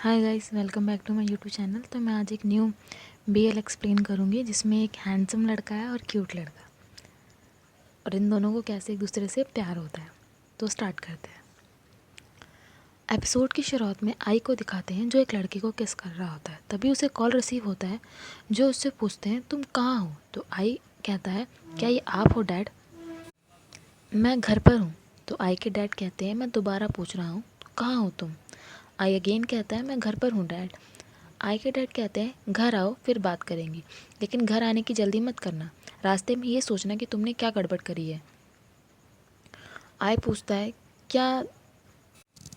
Hi guys, welcome back to my YouTube channel. तो मैं आज एक न्यू बीएल एक्सप्लेन करूँगी जिसमें एक हैंडसम लड़का है और क्यूट लड़का, और इन दोनों को कैसे एक दूसरे से प्यार होता है। तो स्टार्ट करते हैं। एपिसोड की शुरुआत में आई को दिखाते हैं जो एक लड़के को किस कर रहा होता है। तभी उसे कॉल रिसीव होता है जो उससे पूछते हैं तुम कहाँ हो। तो आई कहता है क्या ये आप हो डैड? मैं घर पर हूँ। तो आई के डैड कहते हैं मैं दोबारा पूछ रहा हूँ कहाँ हो तुम? आई अगेन कहता है मैं घर पर हूँ डैड। आई के डैड कहते हैं घर आओ फिर बात करेंगे, लेकिन घर आने की जल्दी मत करना। रास्ते में ये सोचना कि तुमने क्या गड़बड़ करी है। आई पूछता है क्या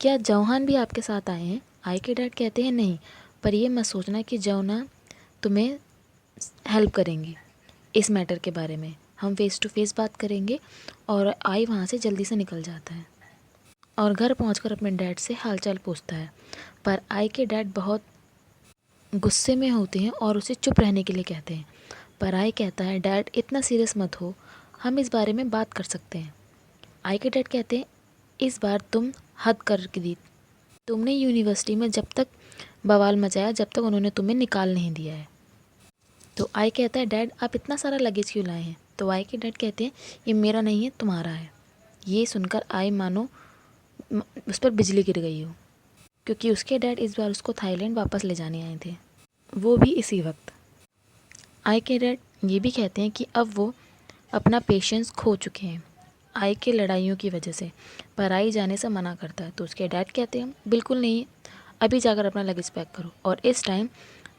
क्या जौहान भी आपके साथ आए हैं? आई के डैड कहते हैं नहीं, पर ये मत सोचना कि जौना तुम्हें हेल्प करेंगे इस मैटर के बारे में। हम फेस टू फेस बात करेंगे। और आई वहाँ से जल्दी से निकल जाता है और घर पहुँचकर अपने डैड से हालचाल पूछता है। पर आई के डैड बहुत गुस्से में होते हैं और उसे चुप रहने के लिए कहते हैं। पर आई कहता है डैड इतना सीरियस मत हो, हम इस बारे में बात कर सकते हैं। आई के डैड कहते हैं इस बार तुम हद कर दी। तुमने यूनिवर्सिटी में जब तक बवाल मचाया जब तक उन्होंने तुम्हें निकाल नहीं दिया है। तो आई कहता है डैड आप इतना सारा लगेज क्यों लाए हैं? तो आई के डैड कहते हैं ये मेरा नहीं है तुम्हारा है। ये सुनकर आई मानो उस पर बिजली गिर गई हो, क्योंकि उसके डैड इस बार उसको थाईलैंड वापस ले जाने आए थे, वो भी इसी वक्त। आई के डैड ये भी कहते हैं कि अब वो अपना पेशेंस खो चुके हैं आई के लड़ाइयों की वजह से। पर आई जाने से मना करता है। तो उसके डैड कहते हैं बिल्कुल नहीं, अभी जाकर अपना लगेज पैक करो, और इस टाइम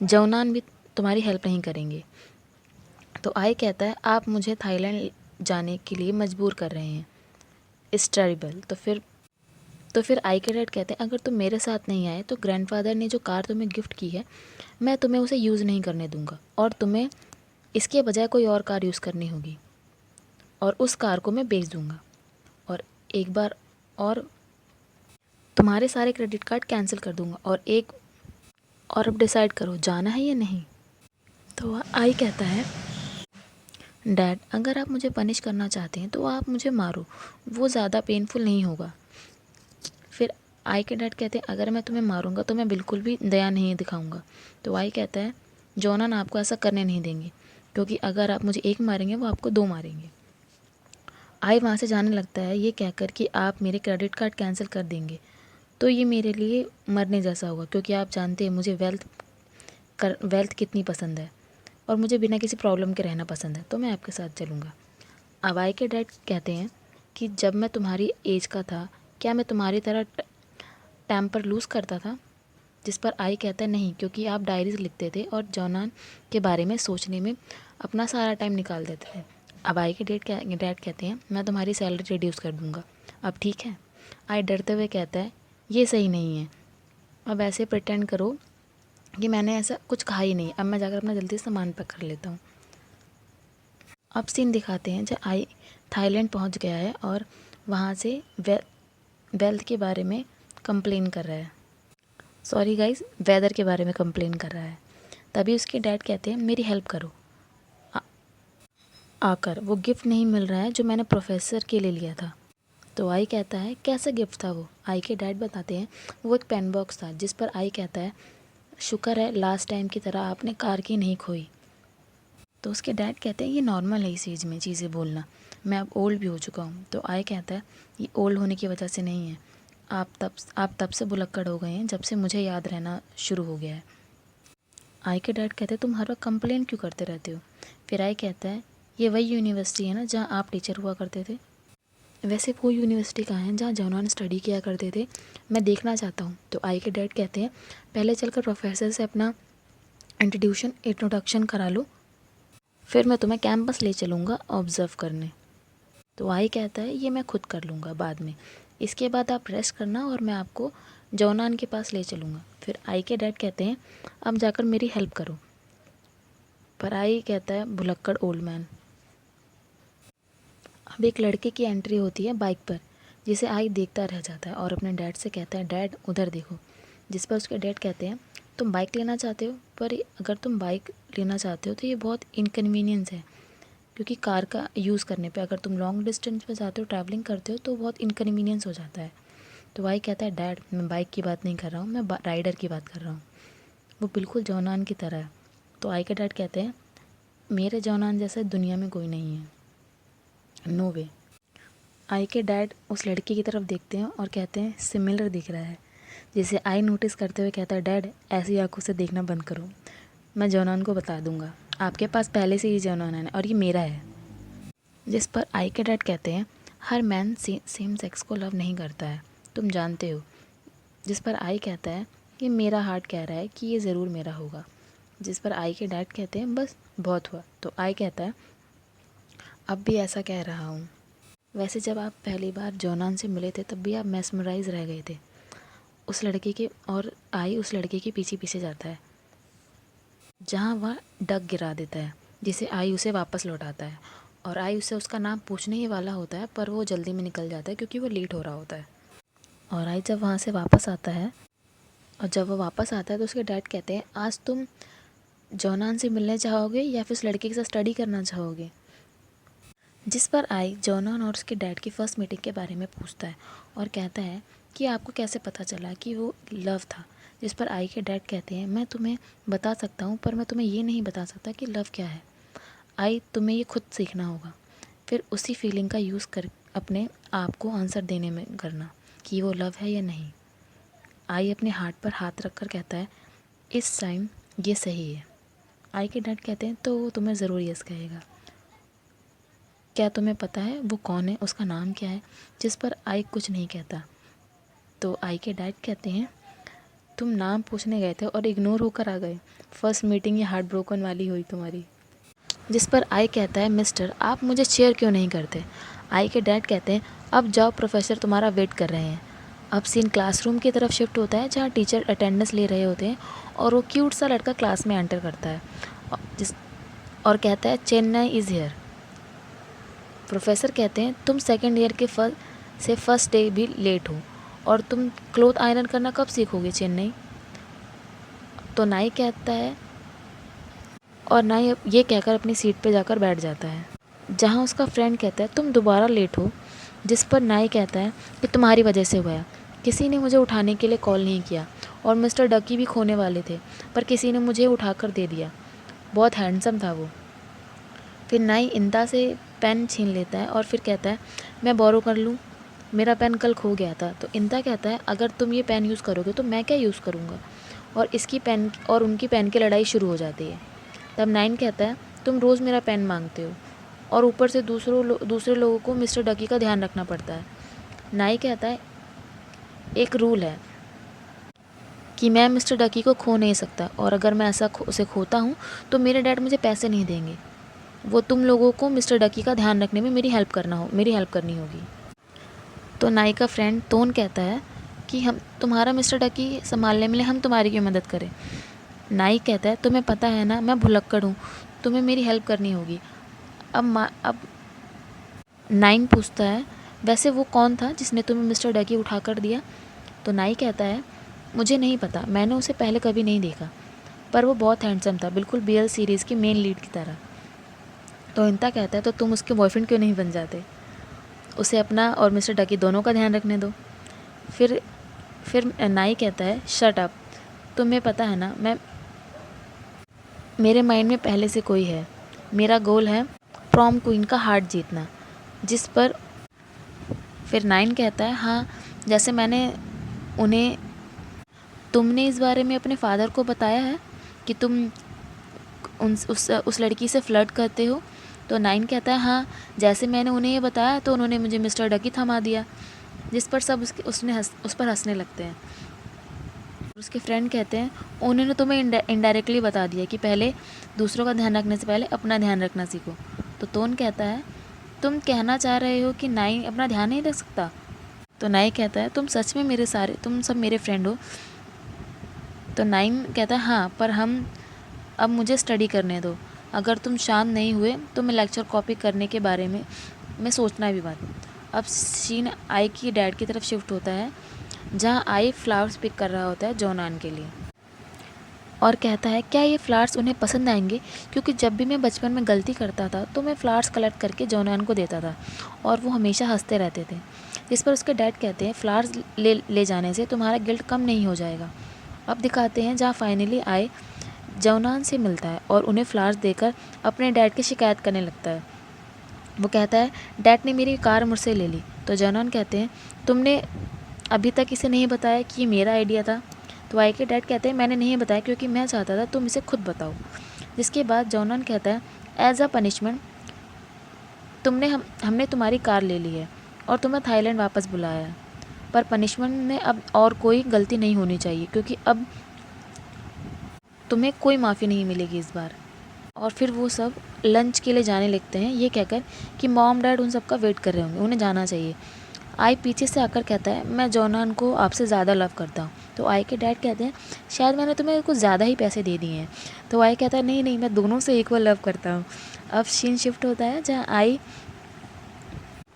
जौनान भी तुम्हारी हेल्प नहीं करेंगे। तो आई कहता है आप मुझे थाईलैंड जाने के लिए मजबूर कर रहे हैं, इट्स टेरिबल। तो फिर आई के डैड कहते हैं अगर तुम मेरे साथ नहीं आए तो ग्रैंडफादर ने जो कार तुम्हें गिफ्ट की है मैं तुम्हें उसे यूज़ नहीं करने दूंगा, और तुम्हें इसके बजाय कोई और कार यूज़ करनी होगी, और उस कार को मैं बेच दूंगा। और एक बार और तुम्हारे सारे क्रेडिट कार्ड कैंसिल कर दूंगा, और अब डिसाइड करो जाना है या नहीं। तो आई कहता है डैड अगर आप मुझे पनिश करना चाहते हैं तो आप मुझे मारो, वो ज़्यादा पेनफुल नहीं होगा। फिर आई के डैड कहते हैं अगर मैं तुम्हें मारूंगा तो मैं बिल्कुल भी दया नहीं दिखाऊंगा। तो आई कहता है जॉनन आपको ऐसा करने नहीं देंगे, क्योंकि अगर आप मुझे एक मारेंगे वो आपको दो मारेंगे। आई वहाँ से जाने लगता है ये कहकर कि आप मेरे क्रेडिट कार्ड कैंसिल कर देंगे तो ये मेरे लिए मरने जैसा होगा, क्योंकि आप जानते हैं मुझे वेल्थ कितनी पसंद है, और मुझे बिना किसी प्रॉब्लम के रहना पसंद है, तो मैं आपके साथ चलूँगा। अब आई के डैड कहते हैं कि जब मैं तुम्हारी एज का था क्या मैं तुम्हारी तरह टेम्पर लूज़ करता था? जिस पर आई कहता है नहीं, क्योंकि आप डायरीज लिखते थे और जॉनान के बारे में सोचने में अपना सारा टाइम निकाल देते थे। अब आई के डैड कहते हैं मैं तुम्हारी सैलरी रिड्यूस कर दूंगा, अब ठीक है? आई डरते हुए कहता है ये सही नहीं है, अब ऐसे प्रिटेंड करो कि मैंने ऐसा कुछ कहा ही नहीं। अब मैं जाकर अपना जल्दी से सामान पैक कर लेता हूँ। अब सीन दिखाते हैं जब आई थाईलैंड पहुँच गया है और वहाँ से वेल्थ के बारे में कंप्लेन कर रहा है, सॉरी गाइस, वेदर के बारे में कंप्लेन कर रहा है। तभी उसके डैड कहते हैं मेरी हेल्प करो। आ, आकर वो गिफ्ट नहीं मिल रहा है जो मैंने प्रोफेसर के लिए लिया था। तो आई कहता है कैसा गिफ्ट था वो? आई के डैड बताते हैं वो एक पेन बॉक्स था, जिस पर आई कहता है शुक्र है लास्ट टाइम की तरह आपने कार की नहीं खोई। तो उसके डैड कहते हैं ये नॉर्मल है इस एज में चीज़ें बोलना, मैं अब ओल्ड भी हो चुका हूँ। तो आई कहता है ये ओल्ड होने की वजह से नहीं है, आप तब से भुलक्कड़ हो गए हैं जब से मुझे याद रहना शुरू हो गया है। आई के डैड कहते हैं तुम हर वक्त कंप्लेन क्यों करते रहते हो? फिर आई कहता है ये वही यूनिवर्सिटी है ना जहाँ आप टीचर हुआ करते थे? वैसे वो यूनिवर्सिटी कहाँ है जहाँ जॉनन स्टडी किया करते थे? मैं देखना चाहता हूँ। तो आई के डैड कहते हैं पहले चलकर प्रोफेसर से अपना इंट्रोडक्शन करा लो, फिर मैं तुम्हें कैंपस ले चलूँगा ऑब्ज़र्व करने। तो आई कहता है ये मैं खुद कर लूँगा बाद में, इसके बाद आप रेस्ट करना और मैं आपको जौनान के पास ले चलूँगा। फिर आई के डैड कहते हैं अब जाकर मेरी हेल्प करो। पर आई कहता है भुलक्कड़ ओल्ड मैन। अब एक लड़के की एंट्री होती है बाइक पर, जिसे आई देखता रह जाता है और अपने डैड से कहता है डैड उधर देखो। जिस पर उसके डैड कहते हैं तुम बाइक लेना चाहते हो, पर अगर तुम बाइक लेना चाहते हो तो ये बहुत इनकन्वीनियंस है, क्योंकि कार का यूज़ करने पे अगर तुम लॉन्ग डिस्टेंस पे जाते हो ट्रैवलिंग करते हो तो बहुत इनकन्वीनियंस हो जाता है। तो आई कहता है डैड मैं बाइक की बात नहीं कर रहा हूँ, मैं राइडर की बात कर रहा हूँ, वो बिल्कुल जॉनान की तरह है। तो आई के डैड कहते हैं मेरे जॉनान जैसा दुनिया में कोई नहीं है, नो वे। आई के डैड उस लड़की की तरफ देखते हैं और कहते हैं सिमिलर दिख रहा है, जिसे आई नोटिस करते हुए कहता है डैड ऐसी आंखों से देखना बंद करो, मैं जॉनान को बता दूंगा, आपके पास पहले से ही जॉनान है और ये मेरा है। जिस पर आई के डैड कहते हैं हर मैन सेम सेक्स को लव नहीं करता है, तुम जानते हो। जिस पर आई कहता है कि मेरा हार्ट कह रहा है कि ये ज़रूर मेरा होगा। जिस पर आई के डैड कहते हैं बस बहुत हुआ। तो आई कहता है अब भी ऐसा कह रहा हूँ। वैसे जब आप पहली बार जॉनान से मिले थे तब भी आप मैस्मराइज रह गए थे उस लड़के के, और आई उस लड़के के पीछे पीछे जाता है जहाँ वह डक गिरा देता है, जिसे आई उसे वापस लौटाता है। और आई उसे उसका नाम पूछने ही वाला होता है पर वो जल्दी में निकल जाता है क्योंकि वो लेट हो रहा होता है। और आई जब वहाँ से वापस आता है, और जब वो वापस आता है तो उसके डैड कहते हैं आज तुम जॉनान से मिलने चाहोगे या फिर उस लड़के के साथ स्टडी करना चाहोगे। जिस पर आई जॉनान और उसके डैड की फ़र्स्ट मीटिंग के बारे में पूछता है और कहता है कि आपको कैसे पता चला कि वो लव था। जिस पर आई के डैड कहते हैं मैं तुम्हें बता सकता हूँ पर मैं तुम्हें ये नहीं बता सकता कि लव क्या है। आई तुम्हें ये खुद सीखना होगा, फिर उसी फीलिंग का यूज़ कर अपने आप को आंसर देने में करना कि वो लव है या नहीं। आई अपने हार्ट पर हाथ रख कर कहता है इस टाइम ये सही है। आई के डैड कहते हैं तो वो तुम्हें ज़रूर यस कहेगा। क्या तुम्हें पता है वो कौन है, उसका नाम क्या है। जिस पर आई कुछ नहीं कहता। तो आई के डैड कहते हैं तुम नाम पूछने गए थे और इग्नोर होकर आ गए, फर्स्ट मीटिंग ये हार्ट ब्रोकन वाली हुई तुम्हारी। जिस पर आई कहता है मिस्टर आप मुझे शेयर क्यों नहीं करते। आई के डैड कहते हैं अब जाओ प्रोफेसर तुम्हारा वेट कर रहे हैं। अब सीन क्लासरूम की तरफ शिफ्ट होता है जहाँ टीचर अटेंडेंस ले रहे होते हैं और वो क्यूट सा लड़का क्लास में एंटर करता है और कहता है चेन्नई इज़ हियर। प्रोफेसर कहते हैं तुम सेकेंड ईयर के फर्स्ट डे भी लेट हो और तुम क्लोथ आयरन करना कब सीखोगे चेन्नई। तो नाई कहता है, और नाई ये कहकर अपनी सीट पे जाकर बैठ जाता है जहाँ उसका फ्रेंड कहता है तुम दोबारा लेट हो। जिस पर नाई कहता है कि तुम्हारी वजह से हुआ, किसी ने मुझे उठाने के लिए कॉल नहीं किया और मिस्टर डकी भी खोने वाले थे पर किसी ने मुझे उठाकर दे दिया, बहुत हैंडसम था वो। फिर नाई इंदा से पेन छीन लेता है और फिर कहता है मैं बोरो कर लूँ, मेरा पेन कल खो गया था। तो इंदा कहता है अगर तुम ये पेन यूज़ करोगे तो मैं क्या यूज़ करूँगा, और इसकी पेन और उनकी पेन की लड़ाई शुरू हो जाती है। तब नाइन कहता है तुम रोज़ मेरा पेन मांगते हो और ऊपर से दूसरे लोगों को मिस्टर डकी का ध्यान रखना पड़ता है। नाई कहता है एक रूल है कि मैं मिस्टर डकी को खो नहीं सकता और अगर मैं ऐसा उसे खोता हूँ तो मेरे डैड मुझे पैसे नहीं देंगे, वो तुम लोगों को मिस्टर डकी का ध्यान रखने में मेरी हेल्प करनी होगी। तो नाई का फ्रेंड तोन कहता है कि हम तुम्हारा मिस्टर डकी संभालने में हम तुम्हारी क्यों मदद करें। नाई कहता है तुम्हें पता है ना मैं भुलक्कड़ हूँ, तुम्हें मेरी हेल्प करनी होगी। अब नाइन पूछता है वैसे वो कौन था जिसने तुम्हें मिस्टर डकी उठा कर दिया। तो नाई कहता है मुझे नहीं पता, मैंने उसे पहले कभी नहीं देखा पर वो बहुत हैंडसम था, बिल्कुल BL सीरीज़ की मेन लीड की तरह। तो इंता कहता है तो तुम उसके बॉयफ्रेंड क्यों नहीं बन जाते, उसे अपना और मिस्टर डकी दोनों का ध्यान रखने दो। फिर नाई कहता है शट अप, तुम्हें पता है ना मेरे माइंड में पहले से कोई है, मेरा गोल है प्रॉम क्वीन का हार्ट जीतना। जिस पर फिर नाइन कहता है हाँ जैसे तुमने इस बारे में अपने फादर को बताया है कि तुम उस लड़की से फ्लर्ट करते हो। तो नाइन कहता है हाँ जैसे मैंने उन्हें ये बताया तो उन्होंने मुझे मिस्टर डकी थमा दिया। जिस पर सब उस पर हंसने लगते हैं। उसके फ्रेंड कहते हैं उन्होंने तुम्हें इनडायरेक्टली बता दिया कि पहले दूसरों का ध्यान रखने से पहले अपना ध्यान रखना सीखो। तो तोन कहता है तुम कहना चाह रहे हो कि नाई अपना ध्यान नहीं रख सकता। तो नाई कहता है तुम सच में तुम सब मेरे फ्रेंड हो। तो नाइन कहता है हाँ पर अब मुझे स्टडी करने दो, अगर तुम शांत नहीं हुए तो मैं लेक्चर कॉपी करने के बारे में मैं सोचना भी मत। अब सीन आई की डैड की तरफ शिफ्ट होता है जहाँ आई फ्लावर्स पिक कर रहा होता है जॉनान के लिए और कहता है क्या ये फ्लावर्स उन्हें पसंद आएंगे, क्योंकि जब भी मैं बचपन में गलती करता था तो मैं फ़्लावर्स कलेक्ट करके जॉनान को देता था और वो हमेशा हंसते रहते थे। जिस पर उसके डैड कहते हैं फ्लावर्स ले जाने से तुम्हारा गिल्ट कम नहीं हो जाएगा। अब दिखाते हैं जहाँ फाइनली आई जौनान से मिलता है और उन्हें फ्लावर्स देकर अपने डैड की शिकायत करने लगता है। वो कहता है डैड ने मेरी कार मुझसे ले ली। तो जौनान कहते हैं तुमने अभी तक इसे नहीं बताया कि ये मेरा आइडिया था। तो आई के डैड कहते हैं मैंने नहीं बताया क्योंकि मैं चाहता था तुम इसे खुद बताओ। जिसके बाद जौनान कहता है एज अ पनिशमेंट हमने तुम्हारी कार ले ली है और तुम्हें थाईलैंड वापस बुलाया है, पर पनिशमेंट में अब और कोई गलती नहीं होनी चाहिए क्योंकि अब तुम्हें कोई माफ़ी नहीं मिलेगी इस बार। और फिर वो सब लंच के लिए जाने लगते हैं ये कहकर कि मॉम डैड उन सब का वेट कर रहे होंगे, उन्हें जाना चाहिए। आई पीछे से आकर कहता है मैं जौनान को आपसे ज़्यादा लव करता हूँ। तो आई के डैड कहते हैं शायद मैंने तुम्हें कुछ ज़्यादा ही पैसे दे दिए हैं। तो आई कहता है नहीं नहीं, मैं दोनों से इक्वल लव करता हूँ। अब सीन शिफ्ट होता है जहाँ आई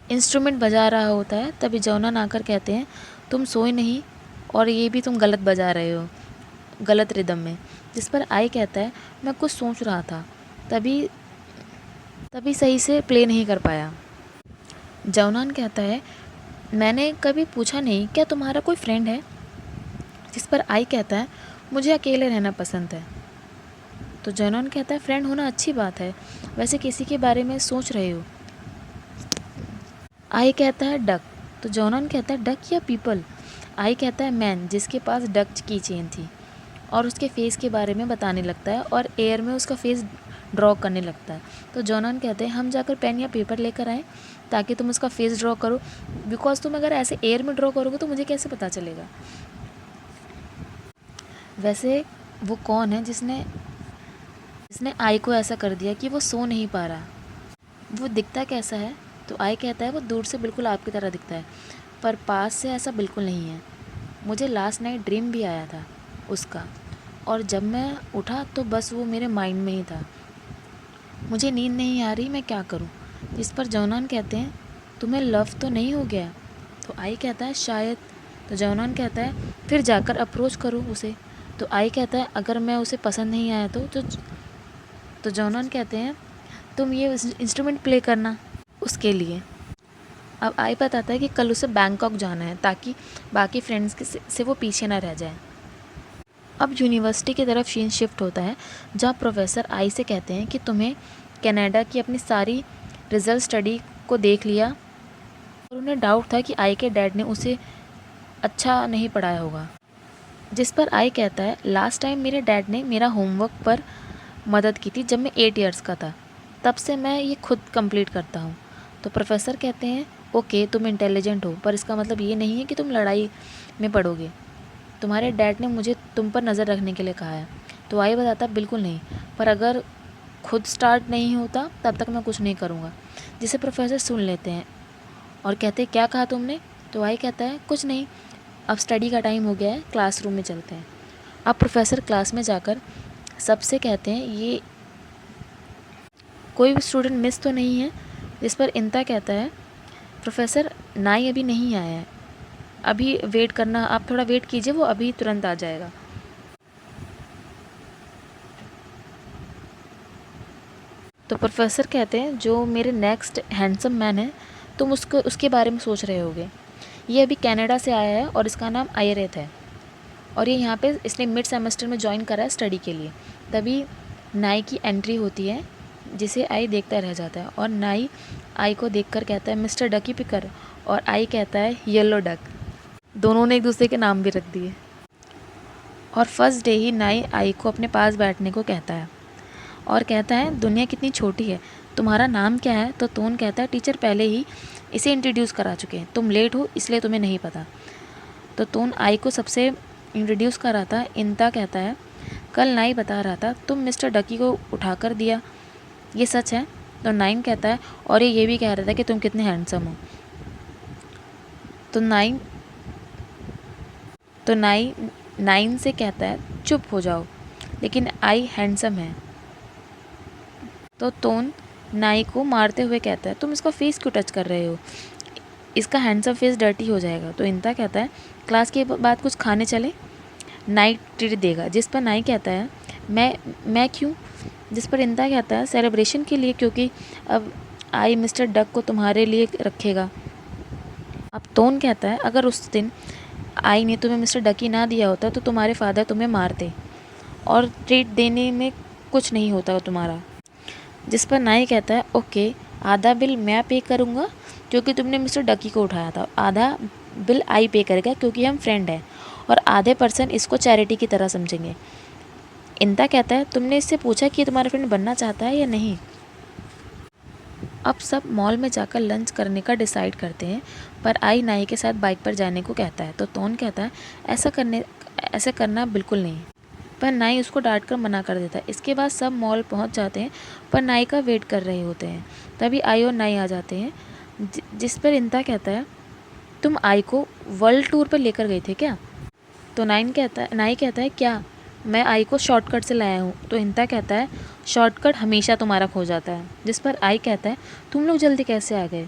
इंस्ट्रूमेंट बजा रहा होता है, तभी जौनान आकर कहते हैं तुम सोए नहीं और ये भी तुम गलत बजा रहे हो, गलत रिदम में। जिस पर आई कहता है मैं कुछ सोच रहा था, तभी तभी सही से प्ले नहीं कर पाया। जौनान कहता है मैंने कभी पूछा नहीं क्या तुम्हारा कोई फ्रेंड है। जिस पर आई कहता है मुझे अकेले रहना पसंद है। तो जौनान कहता है फ्रेंड होना अच्छी बात है, वैसे किसी के बारे में सोच रहे हो। आई कहता है डक। तो जौनान कहता है डक या पीपल। आई कहता है मैन जिसके पास डक की चेन थी और उसके फेस के बारे में बताने लगता है और एयर में उसका फेस ड्रॉ करने लगता है। तो जौनान कहते हैं हम जाकर पेन या पेपर लेकर आएँ ताकि तुम उसका फेस ड्रॉ करो, बिकॉज तुम अगर ऐसे एयर में ड्रॉ करोगे तो मुझे कैसे पता चलेगा। वैसे वो कौन है जिसने जिसने आई को ऐसा कर दिया कि वो सो नहीं पा रहा, वो दिखता कैसा है। तो आई कहता है वो दूर से बिल्कुल आपकी तरह दिखता है पर पास से ऐसा बिल्कुल नहीं है। मुझे लास्ट नाइट ड्रीम भी आया था उसका और जब मैं उठा तो बस वो मेरे माइंड में ही था, मुझे नींद नहीं आ रही, मैं क्या करूं। जिस पर जौनान कहते हैं तुम्हें लव तो नहीं हो गया। तो आई कहता है शायद। तो जौनान कहता है फिर जाकर अप्रोच करो उसे। तो आई कहता है अगर मैं उसे पसंद नहीं आया तो जौनान कहते हैं तुम ये इंस्ट्रूमेंट प्ले करना उसके लिए। अब आई बताता है कि कल उसे बैंकॉक जाना है ताकि बाकी फ्रेंड्स से वो पीछे ना रह जाए। अब यूनिवर्सिटी की तरफ सीन शिफ्ट होता है जहाँ प्रोफेसर आई से कहते हैं कि तुम्हें कनाडा की अपनी सारी रिजल्ट स्टडी को देख लिया और उन्हें डाउट था कि आई के डैड ने उसे अच्छा नहीं पढ़ाया होगा। जिस पर आई कहता है लास्ट टाइम मेरे डैड ने मेरा होमवर्क पर मदद की थी जब मैं 8 इयर्स का था, तब से मैं ये खुद कंप्लीट करता हूँ। तो प्रोफेसर कहते हैं ओके तुम इंटेलिजेंट हो पर इसका मतलब ये नहीं है कि तुम लड़ाई में पड़ोगे, तुम्हारे डैड ने मुझे तुम पर नज़र रखने के लिए कहा है। तो आई बताता बिल्कुल नहीं, पर अगर खुद स्टार्ट नहीं होता तब तक मैं कुछ नहीं करूँगा। जिसे प्रोफेसर सुन लेते हैं और कहते हैं क्या कहा तुमने। तो आई कहता है कुछ नहीं, अब स्टडी का टाइम हो गया है, क्लासरूम में चलते हैं। अब प्रोफेसर क्लास में जाकर सबसे कहते हैं ये कोई भी स्टूडेंट मिस तो नहीं है। जिस पर इंता कहता है प्रोफेसर नाई अभी नहीं आया है, अभी वेट करना, आप थोड़ा वेट कीजिए, वो अभी तुरंत आ जाएगा। तो प्रोफेसर कहते हैं जो मेरे नेक्स्ट हैंडसम मैन है तुम उसके बारे में सोच रहे होगे, ये अभी कनाडा से आया है और इसका नाम आयरेथ है और ये यहाँ पे इसने मिड सेमेस्टर में ज्वाइन करा है स्टडी के लिए। तभी नाई की एंट्री होती है जिसे आई देखता रह जाता है और नाई आई को देखकर कहता है मिस्टर डकी पिकर और आई कहता है येलो डक। दोनों ने एक दूसरे के नाम भी रख दिए। और फर्स्ट डे ही नाई आई को अपने पास बैठने को कहता है और कहता है दुनिया कितनी छोटी है, तुम्हारा नाम क्या है। तो तोन कहता है टीचर पहले ही इसे इंट्रोड्यूस करा चुके हैं, तुम लेट हो इसलिए तुम्हें नहीं पता। तो तोन आई को सबसे इंट्रोड्यूस करा था। इंता कहता है कल नाई बता रहा था तुम मिस्टर डकी को उठा कर दिया, ये सच है। तो नाइन कहता है और ये भी कह रहा था कि तुम कितने हैंडसम हो। तो नाइन से कहता है चुप हो जाओ, लेकिन आई हैंडसम है। तो तोन नाई को मारते हुए कहता है तुम इसका फेस क्यों टच कर रहे हो, इसका हैंडसम फेस डर्टी हो जाएगा। तो इंता कहता है क्लास के बाद कुछ खाने चले, नाई ट्रीट देगा। जिस पर नाई कहता है मैं क्यों। जिस पर इंता कहता है सेलिब्रेशन के लिए, क्योंकि अब आई मिस्टर डक को तुम्हारे लिए रखेगा। अब तोन कहता है अगर उस दिन आई ने तुम्हें मिस्टर डकी ना दिया होता तो तुम्हारे फादर तुम्हें मारते और ट्रीट देने में कुछ नहीं होता तुम्हारा। जिस पर नाई कहता है ओके, आधा बिल मैं पे करूँगा क्योंकि तुमने मिस्टर डकी को उठाया था, आधा बिल आई पे करेगा क्योंकि हम फ्रेंड हैं, और आधे पर्सन इसको चैरिटी की तरह समझेंगे। इंता कहता है तुमने इससे पूछा कि तुम्हारा फ्रेंड बनना चाहता है या नहीं। अब सब मॉल में जाकर लंच करने का डिसाइड करते हैं, पर आई नाई के साथ बाइक पर जाने को कहता है तो तोन कहता है ऐसा करना बिल्कुल नहीं, पर नाई उसको डांट कर मना कर देता है। इसके बाद सब मॉल पहुंच जाते हैं पर नाई का वेट कर रहे होते हैं। तभी आई और नाई आ जाते हैं, जिस पर इंता कहता है तुम आई को वर्ल्ड टूर पर लेकर गए थे क्या। तो नाई कहता है क्या, मैं आई को शॉर्टकट से लाया हूँ। तो इंता कहता है शॉर्टकट हमेशा तुम्हारा खो जाता है। जिस पर आई कहता है तुम लोग जल्दी कैसे आ गए।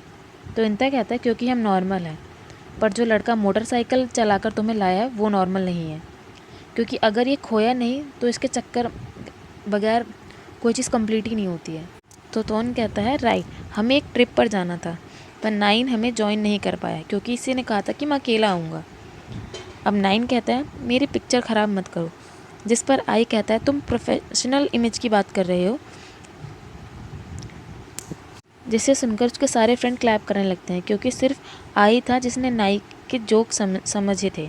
तो इंता कहता है क्योंकि हम नॉर्मल हैं, पर जो लड़का मोटरसाइकिल चलाकर तुम्हें लाया है वो नॉर्मल नहीं है, क्योंकि अगर ये खोया नहीं तो इसके चक्कर बगैर कोई चीज़ कंप्लीट ही नहीं होती है। तो तोन कहता है राइट, हमें एक ट्रिप पर जाना था पर नाइन हमें ज्वाइन नहीं कर पाया क्योंकि इसी ने कहा था कि मैं अकेला आऊँगा। अब नाइन कहता है मेरी पिक्चर ख़राब मत करो। जिस पर आई कहता है तुम प्रोफेशनल इमेज की बात कर रहे हो। जिसे सुनकर उसके सारे फ्रेंड क्लैप करने लगते हैं क्योंकि सिर्फ आई था जिसने नाइन के जोक समझे थे,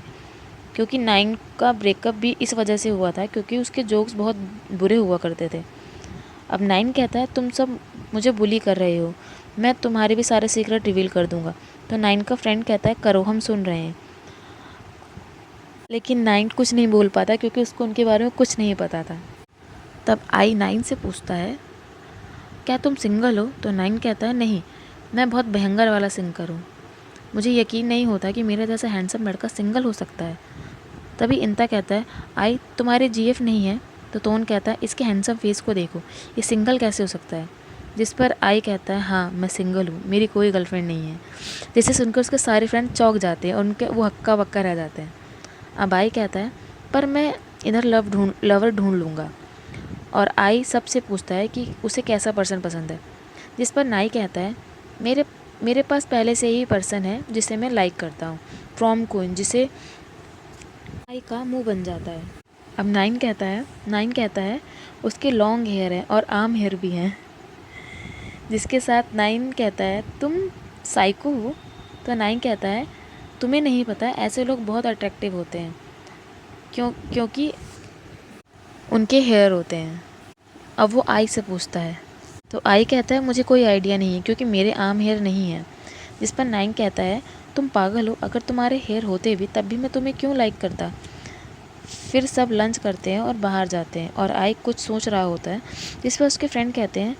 क्योंकि नाइन का ब्रेकअप भी इस वजह से हुआ था क्योंकि उसके जोक्स बहुत बुरे हुआ करते थे। अब नाइन कहता है तुम सब मुझे बुली कर रहे हो, मैं तुम्हारे भी सारे सीक्रेट रिवील कर दूंगा। तो नाइन का फ्रेंड कहता है करो, हम सुन रहे हैं। लेकिन नाइन कुछ नहीं बोल पाता क्योंकि उसको उनके बारे में कुछ नहीं पता था। तब आई नाइन से पूछता है क्या तुम सिंगल हो। तो नाइन कहता है नहीं, मैं बहुत भयंकर वाला सिंगर हूँ, मुझे यकीन नहीं होता कि मेरे जैसा हैंडसम लड़का सिंगल हो सकता है। तभी इंता कहता है आई तुम्हारे जीएफ नहीं है। तो तोन कहता है इसके हैंडसम फेस को देखो, ये सिंगल कैसे हो सकता है। जिस पर आई कहता है हाँ मैं सिंगल हूँ, मेरी कोई गर्लफ्रेंड नहीं है। जिसे सुनकर उसके सारे फ्रेंड चौंक जाते हैं और उनके वो हक्का बक्का रह जाते हैं। अब आई कहता है पर मैं इधर लवर ढूंढ लूँगा। और आई सबसे पूछता है कि उसे कैसा पर्सन पसंद है। जिस पर नाई कहता है मेरे पास पहले से ही पर्सन है जिसे मैं लाइक करता हूँ, फ्रॉम क्वीन, जिसे आई का मुंह बन जाता है। अब नाइन कहता है उसके लॉन्ग हेयर है और आर्म हेयर भी हैं। जिसके साथ नाइन कहता है तुम साइको हो। तो नाइन कहता है तुम्हें नहीं पता ऐसे लोग बहुत अट्रैक्टिव होते हैं क्योंकि उनके हेयर होते हैं। अब वो आई से पूछता है तो आई कहता है मुझे कोई आइडिया नहीं है क्योंकि मेरे आर्म हेयर नहीं है। जिस पर नाइन कहता है तुम पागल हो, अगर तुम्हारे हेयर होते भी तब भी मैं तुम्हें क्यों लाइक करता। फिर सब लंच करते हैं और बाहर जाते हैं और आई कुछ सोच रहा होता है। जिस पर उसके फ्रेंड कहते हैं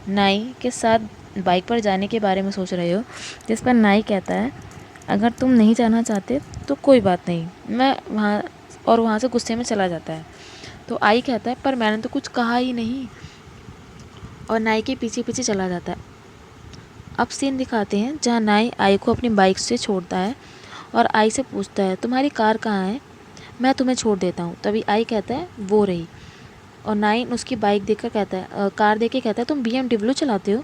नाई के साथ बाइक पर जाने के बारे में सोच रहे हो। जिस पर नाई कहता है अगर तुम नहीं जाना चाहते तो कोई बात नहीं, मैं वहाँ से गुस्से में चला जाता है। तो आई कहता है पर मैंने तो कुछ कहा ही नहीं, और नाई के पीछे पीछे चला जाता है। अब सीन दिखाते हैं जहाँ नाई आई को अपनी बाइक से छोड़ता है और आई से पूछता है तुम्हारी कार कहाँ है, मैं तुम्हें छोड़ देता हूँ। तभी आई कहता है वो रही, और नाइन उसकी बाइक देखकर कहता है कार देख के कहता है तुम BMW चलाते हो।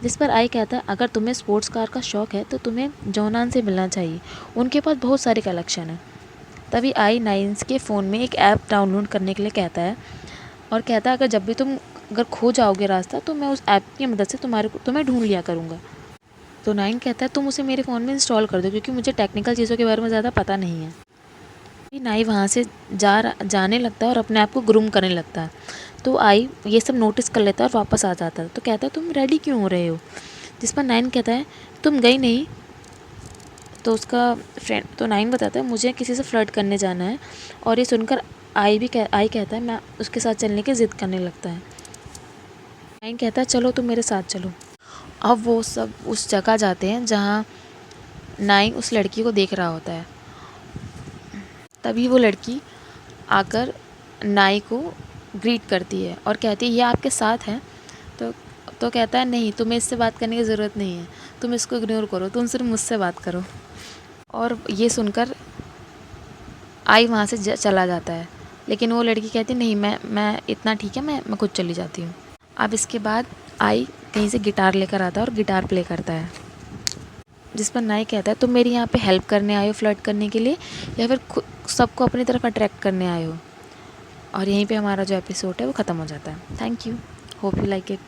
जिस पर आई कहता है अगर तुम्हें स्पोर्ट्स कार का शौक़ है तो तुम्हें जॉनान से मिलना चाहिए, उनके पास बहुत सारे कलेक्शन है। तभी आई नाइन्स के फ़ोन में एक ऐप डाउनलोड करने के लिए कहता है और कहता है अगर जब भी तुम अगर खो जाओगे रास्ता तो मैं उस ऐप की मदद से तुम्हें ढूंढ लिया करूँगा। तो नाइन कहता है तुम उसे मेरे फ़ोन में इंस्टॉल कर दो क्योंकि मुझे टेक्निकल चीज़ों के बारे में ज़्यादा पता नहीं है। नाई वहाँ से जाने लगता है और अपने आप को ग्रूम करने लगता है। तो आई ये सब नोटिस कर लेता है और वापस आ जाता है। तो कहता है तुम रेडी क्यों हो रहे हो। जिस पर नाइन कहता है तुम गई नहीं। तो उसका फ्रेंड तो नाइन बताता है मुझे किसी से फ्लर्ट करने जाना है, और ये सुनकर आई कहता है मैं उसके साथ चलने की ज़िद करने लगता है। नाइन कहता है चलो तुम मेरे साथ चलो। अब वो सब उस जगह जाते हैं जहाँ नाइन उस लड़की को देख रहा होता है। तभी वो लड़की आकर नाई को ग्रीट करती है और कहती है ये आपके साथ है। तो कहता है नहीं, तुम्हें इससे बात करने की ज़रूरत नहीं है, तुम इसको इग्नोर करो, तुम सिर्फ मुझसे बात करो। और ये सुनकर आई वहाँ से चला जाता है, लेकिन वो लड़की कहती नहीं मैं इतना ठीक है, मैं खुद चली जाती हूँ। अब इसके बाद आई कहीं से गिटार लेकर आता है और गिटार प्ले करता है। जिस पर नाई कहता है तुम मेरी यहाँ पे हेल्प करने आए हो फ्लर्ट करने के लिए, या फिर सबको अपनी तरफ अट्रैक्ट करने आए हो। और यहीं पे हमारा जो एपिसोड है वो ख़त्म हो जाता है। Thank you, hope you like it.